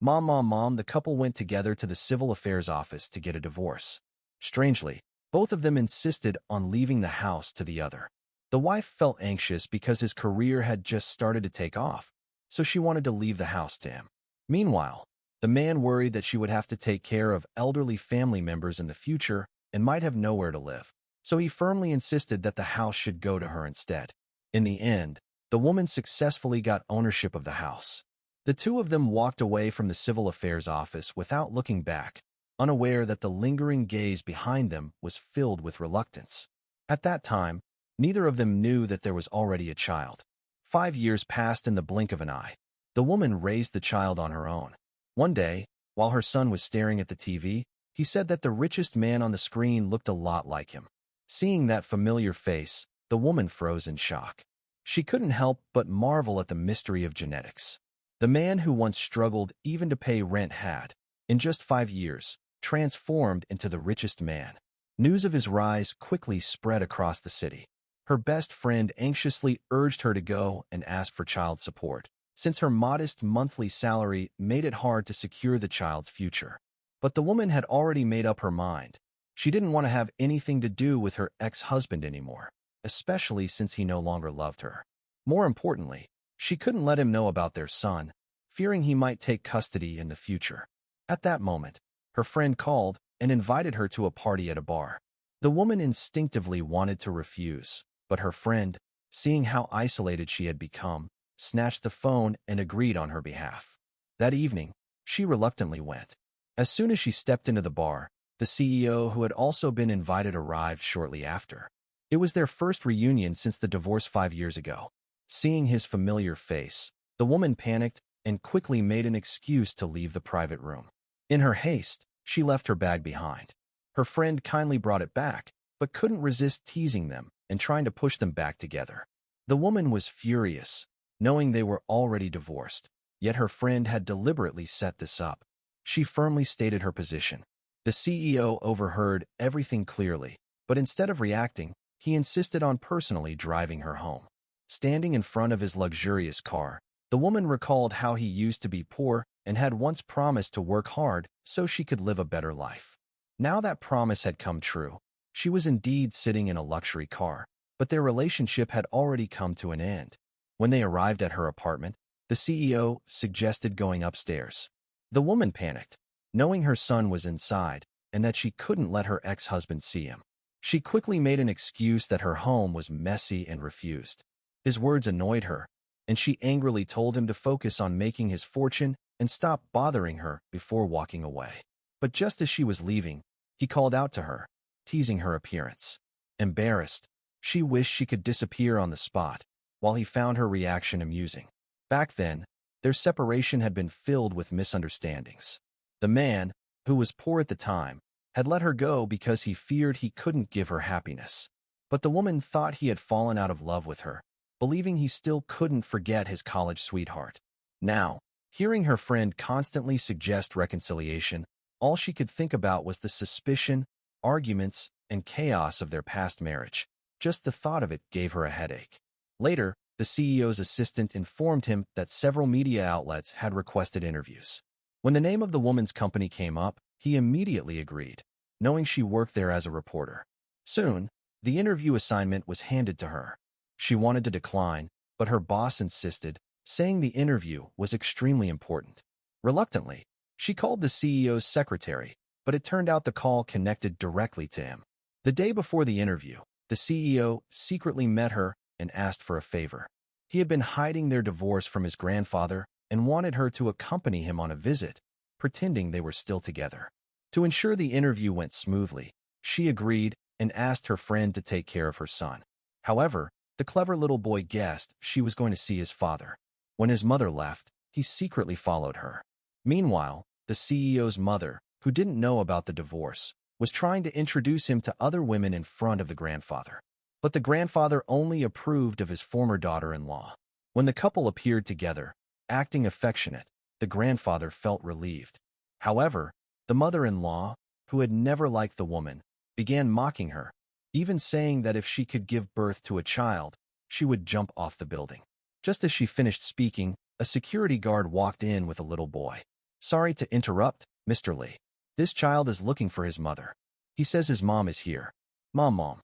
Mom, the couple went together to the civil affairs office to get a divorce. Strangely, both of them insisted on leaving the house to the other. The wife felt anxious because his career had just started to take off, so she wanted to leave the house to him. Meanwhile, the man worried that she would have to take care of elderly family members in the future and might have nowhere to live, so he firmly insisted that the house should go to her instead. In the end, the woman successfully got ownership of the house. The two of them walked away from the civil affairs office without looking back, unaware that the lingering gaze behind them was filled with reluctance. At that time, neither of them knew that there was already a child. 5 years passed in the blink of an eye. The woman raised the child on her own. One day, while her son was staring at the TV, he said that the richest man on the screen looked a lot like him. Seeing that familiar face, the woman froze in shock. She couldn't help but marvel at the mystery of genetics. The man who once struggled even to pay rent had, in just 5 years, transformed into the richest man. News of his rise quickly spread across the city. Her best friend anxiously urged her to go and ask for child support, since her modest monthly salary made it hard to secure the child's future. But the woman had already made up her mind. She didn't want to have anything to do with her ex-husband anymore, especially since he no longer loved her. More importantly, she couldn't let him know about their son, fearing he might take custody in the future. At that moment, her friend called and invited her to a party at a bar. The woman instinctively wanted to refuse, but her friend, seeing how isolated she had become, snatched the phone and agreed on her behalf. That evening, she reluctantly went. As soon as she stepped into the bar, the CEO who had also been invited arrived shortly after. It was their first reunion since the divorce 5 years ago. Seeing his familiar face, the woman panicked and quickly made an excuse to leave the private room. In her haste, she left her bag behind. Her friend kindly brought it back, but couldn't resist teasing them and trying to push them back together. The woman was furious, knowing they were already divorced, yet her friend had deliberately set this up. She firmly stated her position. The CEO overheard everything clearly, but instead of reacting, he insisted on personally driving her home. Standing in front of his luxurious car, the woman recalled how he used to be poor and had once promised to work hard so she could live a better life. Now that promise had come true. She was indeed sitting in a luxury car, but their relationship had already come to an end. When they arrived at her apartment, the CEO suggested going upstairs. The woman panicked, knowing her son was inside and that she couldn't let her ex-husband see him. She quickly made an excuse that her home was messy and refused. His words annoyed her, and she angrily told him to focus on making his fortune and stop bothering her before walking away. But just as she was leaving, he called out to her, teasing her appearance. Embarrassed, she wished she could disappear on the spot, while he found her reaction amusing. Back then, their separation had been filled with misunderstandings. The man, who was poor at the time, had let her go because he feared he couldn't give her happiness. But the woman thought he had fallen out of love with her, believing he still couldn't forget his college sweetheart. Now, hearing her friend constantly suggest reconciliation, all she could think about was the suspicion, arguments, and chaos of their past marriage. Just the thought of it gave her a headache. Later, the CEO's assistant informed him that several media outlets had requested interviews. When the name of the woman's company came up, he immediately agreed, knowing she worked there as a reporter. Soon, the interview assignment was handed to her. She wanted to decline, but her boss insisted, saying the interview was extremely important. Reluctantly, she called the CEO's secretary, but it turned out the call connected directly to him. The day before the interview, the CEO secretly met her and asked for a favor. He had been hiding their divorce from his grandfather and wanted her to accompany him on a visit, pretending they were still together. To ensure the interview went smoothly, she agreed and asked her friend to take care of her son. However, the clever little boy guessed she was going to see his father. When his mother left, he secretly followed her. Meanwhile, the CEO's mother, who didn't know about the divorce, was trying to introduce him to other women in front of the grandfather. But the grandfather only approved of his former daughter-in-law. When the couple appeared together, acting affectionate, the grandfather felt relieved. However, the mother-in-law, who had never liked the woman, began mocking her, even saying that if she could give birth to a child, she would jump off the building. Just as she finished speaking, a security guard walked in with a little boy. Sorry to interrupt, Mr. Lee. This child is looking for his mother. He says his mom is here. Mom.